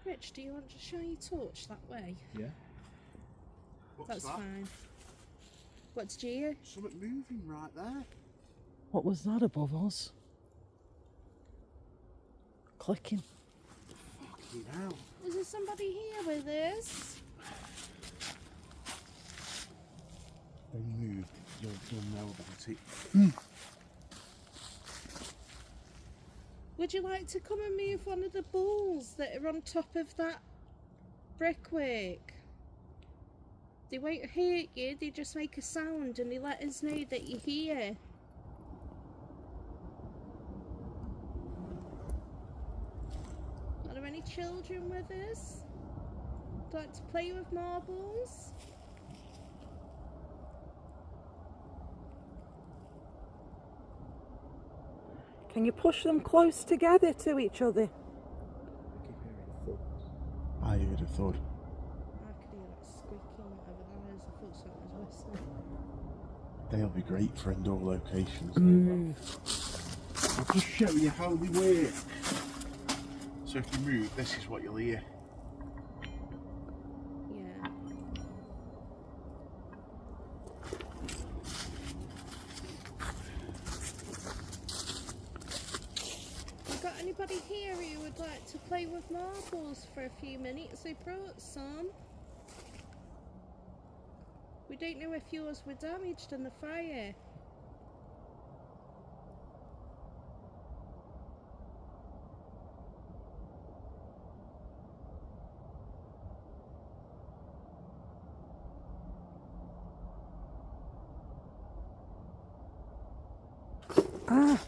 C: Rich, do you want to shine your torch that way?
E: Yeah.
D: What's
C: That's
D: that?
C: fine. What's Gia?
D: Something moving right there.
A: What was that above us? Clicking.
D: Fucking hell.
C: Is there somebody here with us?
D: They moved. You'll know about it.
C: Would you like to come and move one of the balls that are on top of that brickwork? They won't hurt you, they just make a sound and they let us know that you're here. Are there any children with us? Would like to play with marbles?
A: Can you push them close together to each other?
E: I keep hearing thoughts.
D: I heard a thud.
C: I could hear that squeaking, whatever that is. I thought something was listening.
D: They'll be great for indoor locations.
A: Mm.
D: I'll just show you how they work. So if you move, this is what you'll hear.
C: Yeah. Got anybody here who would like to play with marbles for a few minutes? They brought some. We don't know if yours were damaged in the fire.
A: Ah,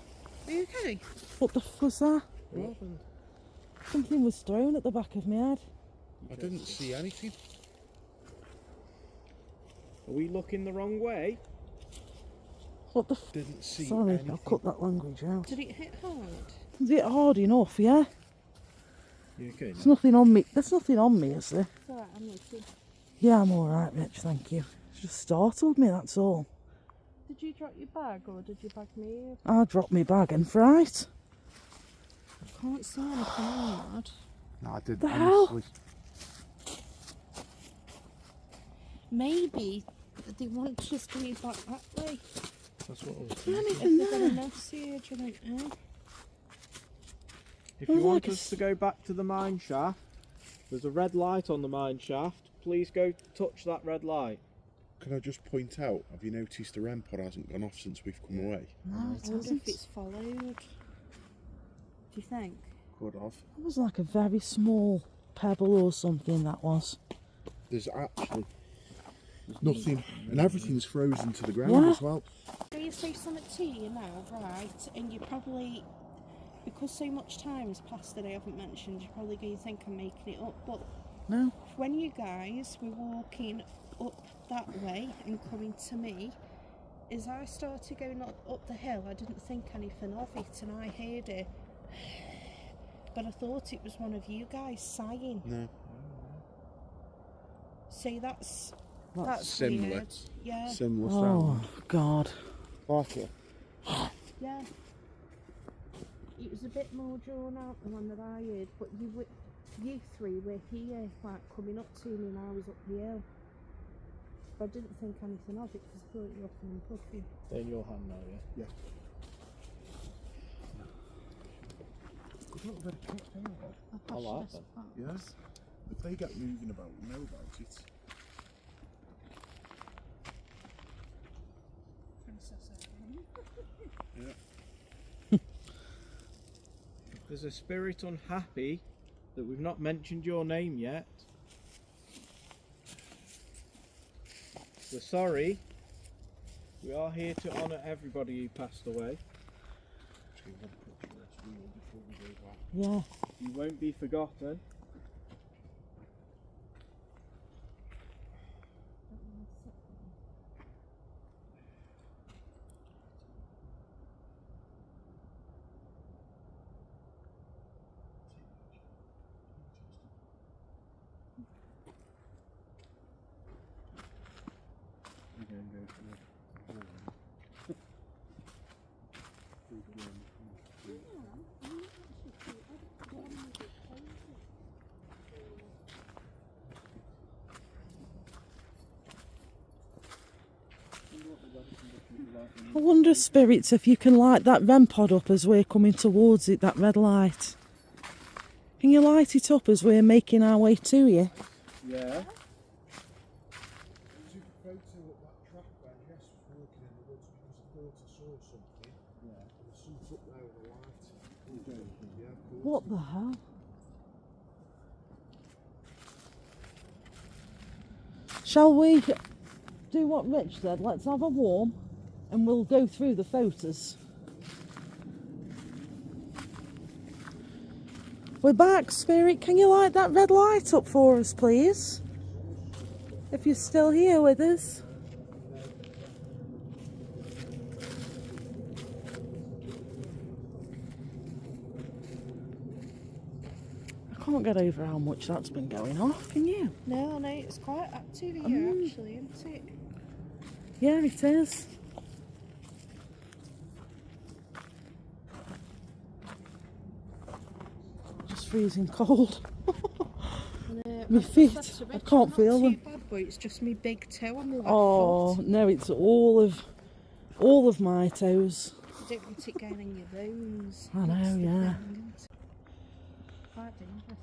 C: Are you okay?
A: what the f was that?
E: What happened?
A: Something was thrown at the back of my head.
D: I didn't see anything.
E: Are we looking the wrong way?
A: What the f?
D: Didn't see
A: Sorry,
D: anything.
A: I'll cut that language out.
C: Did it hit hard?
A: Is it hard enough, yeah?
E: You okay?
A: There's nothing on me. There's nothing on me, is there?
C: It's alright, I'm with you.
A: Yeah, I'm alright, Rich, thank you. It just startled me, that's all.
C: Did you drop your bag or did you bag me?
A: I dropped my bag and fright.
C: I can't see anything on that.
D: No, I didn't.
A: The hell?
D: Honestly.
C: Maybe they want us to move back that way.
E: That's what I was
A: Is
E: thinking.
A: there
C: If
A: anything
C: they've got a
A: there?
C: message, I don't know.
E: If
A: There's
E: you want
A: like a
E: us to go back to the mine shaft, there's a red light on the mine shaft. Please go touch that red light.
D: Can I just point out, have you noticed the REMPOD hasn't gone off since we've come away?
A: No, it
C: I wonder
A: hasn't.
C: if it's followed. Do you think?
D: Could have.
A: It was like a very small pebble or something, that was.
D: There's actually nothing, and everything's frozen to the ground
A: Yeah.
D: as well.
C: Can you say something to you now, right? And you probably, because so much time has passed that I haven't mentioned, you're probably going to think I'm making it up. But
A: No?
C: when you guys were walking up that way and coming to me, as I started going up the hill, I didn't think anything of it, and I heard it. But I thought it was one of you guys sighing.
D: No.
C: See, that's
D: similar.
C: weird. Yeah,
D: Similar
A: Oh, God.
D: Like it.
C: yeah. It was a bit more drawn out than one that I heard, but you three were here, like coming up to me, and I was up the hill. But I didn't think anything of it because I thought you were huffing and puffing.
E: They're in your hand now, yeah?
D: Yeah. Good little bit of kit, don't they?
E: I like them.
D: Yeah. If they get moving about, we know about it.
C: Princess Anne.
D: Yeah.
E: There's a spirit unhappy that we've not mentioned your name yet. We're sorry. We are here to honour everybody who passed away.
A: Yeah.
E: You won't be forgotten.
A: I wonder, spirits, if you can light that REMPOD up as we're coming towards it, that red light. Can you light it up as we're making our way to you?
E: Yeah.
D: Took a photo at that track where Jess was walking in the woods because I thought I saw something. Yeah. And there's something up there with a light. Yeah, of course.
A: What the hell? Shall we do what Rich said? Let's have a warm and we'll go through the photos. We're back, Spirit. Can you light that red light up for us, please? If you're still here with us. I can't get over how much that's been going off, can you?
C: No, it's quite active here actually, isn't it?
A: Yeah, it is. Just freezing cold. My feet, I can't feel them.
C: Too bad, but it's just me big toe on the left
A: Oh
C: foot.
A: no, it's all of my toes.
C: I don't want it going in your bones.
A: I know,
C: That's the
A: yeah.
C: thing, isn't it? Quite dangerous.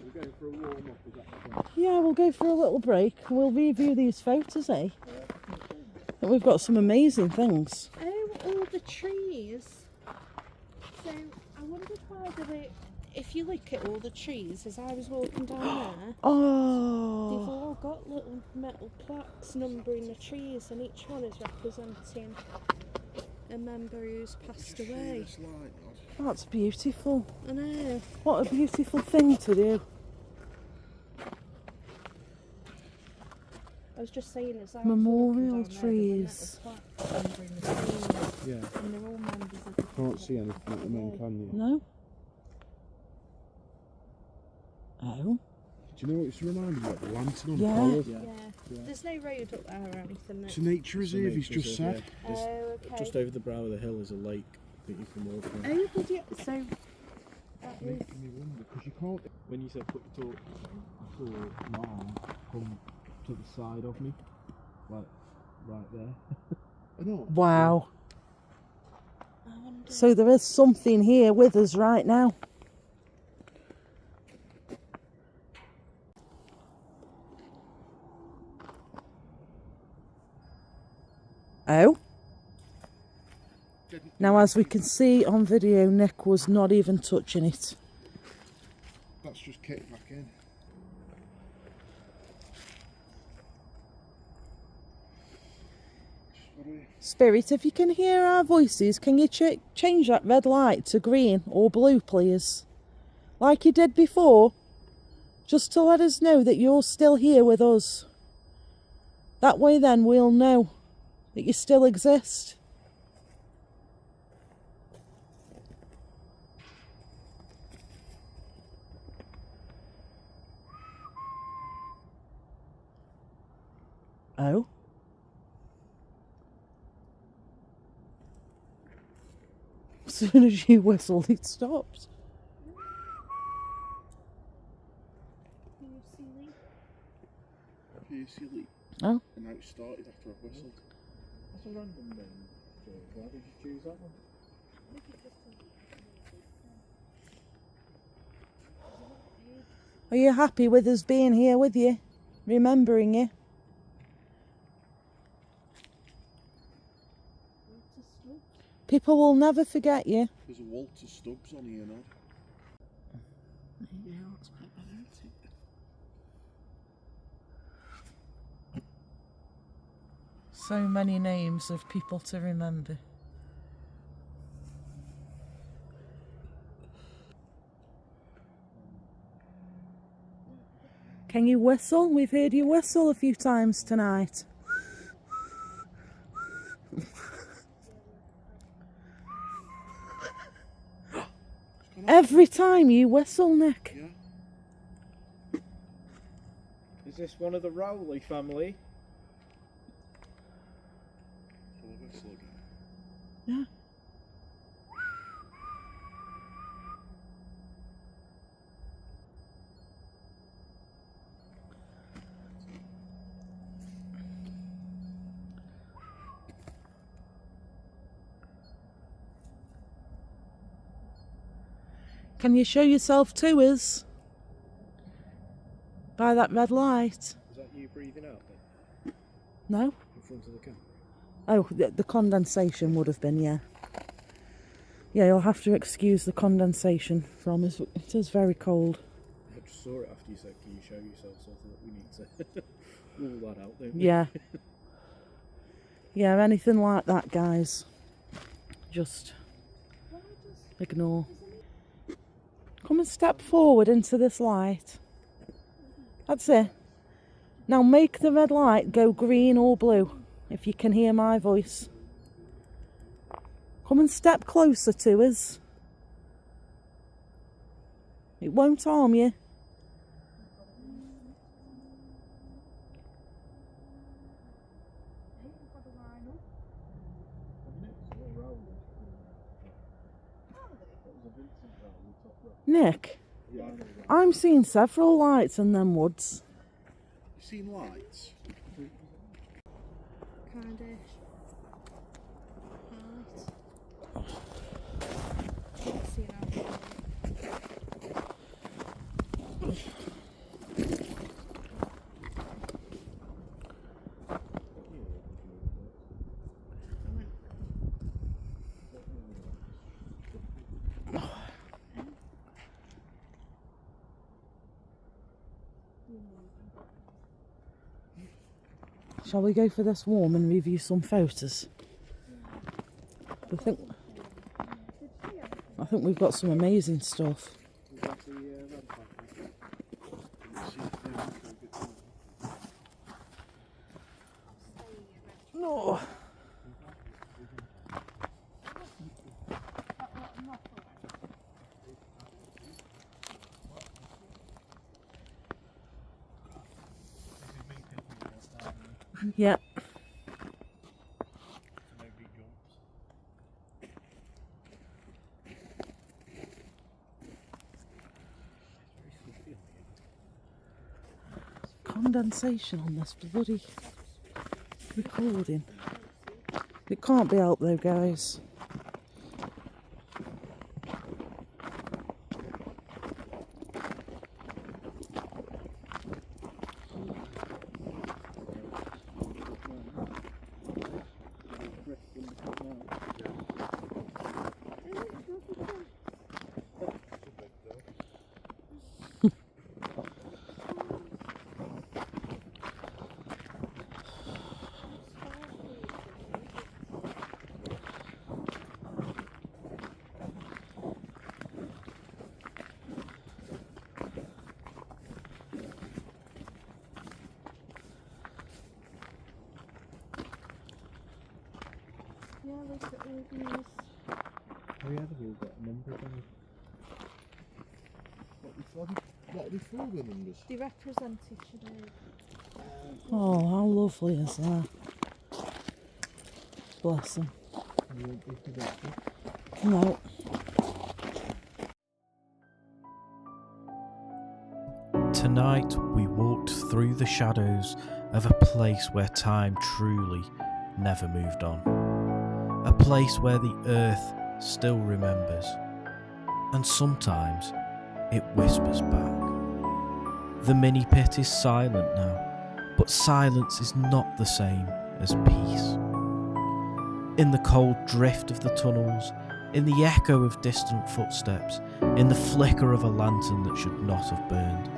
E: We're going for a warm up, is that the plan?
A: Yeah, we'll go for a little break. We'll review these photos, eh? And we've got some amazing things.
C: Oh, all the trees. So I wondered why if you look at all the trees as I was walking down there, they've
A: Oh,
C: all got little metal plaques numbering the trees, and each one is representing a member who's passed away.
D: This light, Dad.
A: that's beautiful.
C: I know.
A: What a beautiful thing to do.
C: I was just saying as I was
A: Memorial
C: walking down
A: trees.
C: there, there were metal plaques numbering the trees,
D: Yeah.
C: and they're all members of the
D: Can't see anything at the moment, can you?
A: No? Oh,
D: Do you know what it's reminding me of? The lantern on
A: Yeah.
D: Powell.
C: Yeah. There's no road up there or anything.
D: It's a nature reserve, he's just said.
C: Oh, okay.
E: Just over the brow of the hill is a lake that you can walk on.
C: Oh, did you? So that was.
D: Making me wonder, because you can't...
E: When you said put your torch on, I saw mine come to the side of me, like right there.
D: I know.
A: wow.
C: I wonder.
A: So there is something here with us right now. Oh. Now, as we can see on video, Nick was not even touching it.
D: That's just kicked back in.
A: Spirit, if you can hear our voices, can you change that red light to green or blue, please? Like you did before, just to let us know that you're still here with us. That way then we'll know that you still exist. Oh? As soon as you whistled, it stopped.
D: Piercy Lee.
A: Oh?
D: And now it started after I whistled.
E: That's a random name. Why did you choose that one?
A: Are you happy with us being here with you? Remembering you? People will never forget you.
D: There's a Walter Stubbs on here now.
E: Yeah, that's quite bad, isn't it?
A: So many names of people to remember. Can you whistle? We've heard you whistle a few times tonight. Every time you whistle, Nick.
D: Yeah.
E: Is this one of the Rowley family?
D: Shall I whistle again?
A: Yeah. Can you show yourself to us? By that red light?
E: Is that you breathing out then?
A: No?
E: In front of the camera?
A: Oh, the condensation would have been, yeah. Yeah, you'll have to excuse the condensation from us. It is very cold.
E: I just saw it after you said, can you show yourself? So I thought we need to rule that out, don't we?
A: Yeah. Yeah, anything like that, guys. Just ignore. Come and step forward into this light. That's it. Now make the red light go green or blue, if you can hear my voice. Come and step closer to us. It won't harm you. Nick,
D: Yeah.
A: I'm seeing several lights in them woods.
D: You seen lights?
C: Kinda. Right. See
A: Shall we go for this warm and review some photos? I think we've got some amazing stuff. No. Yeah. Condensation on this bloody recording. It can't be out though, guys.
C: Yeah, look at all these.
E: Oh yeah, they've all got numbers on it.
D: What are they for the numbers?
C: They represent each other.
A: Oh, how lovely is that? Bless him.
E: You won't be forgetful.
A: No.
B: Tonight we walked through the shadows of a place where time truly never moved on. A place where the earth still remembers, and sometimes it whispers back. The Minnie Pit is silent now, but silence is not the same as peace. In the cold drift of the tunnels, in the echo of distant footsteps, in the flicker of a lantern that should not have burned,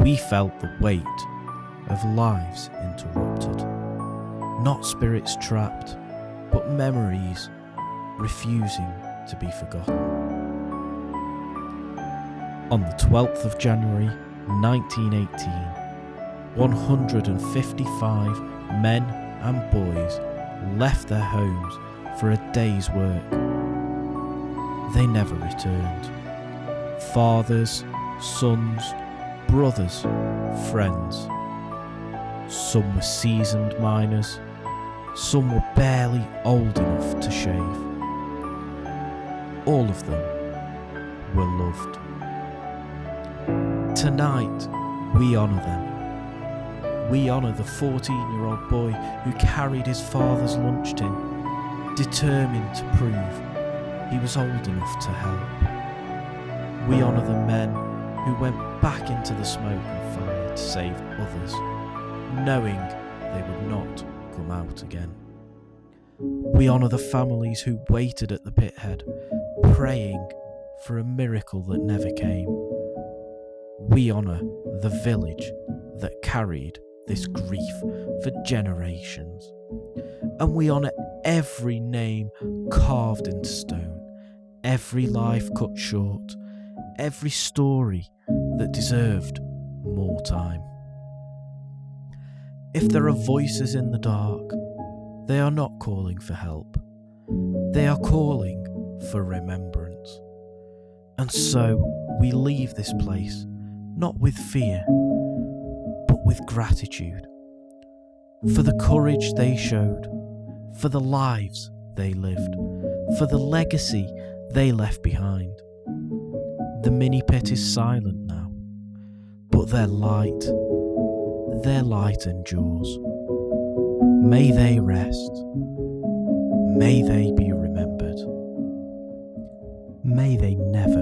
B: we felt the weight of lives interrupted. Not spirits trapped, but memories refusing to be forgotten. On the 12th of January 1918, 155 men and boys left their homes for a day's work. They never returned. Fathers, sons, brothers, friends. Some were seasoned miners, some were barely old enough to shave. All of them were loved. Tonight, we honour them. We honour the 14-year-old boy who carried his father's lunch tin, determined to prove he was old enough to help. We honour the men who went back into the smoke and fire to save others, knowing they would not come out again. We honour the families who waited at the pit head, praying for a miracle that never came. We honour the village that carried this grief for generations. And we honour every name carved into stone, every life cut short, every story that deserved more time. If there are voices in the dark, they are not calling for help. They are calling for remembrance. And so we leave this place, not with fear, but with gratitude. For the courage they showed, for the lives they lived, for the legacy they left behind. The Minnie Pit is silent now, but their light endures. May they rest. May they be remembered. May they never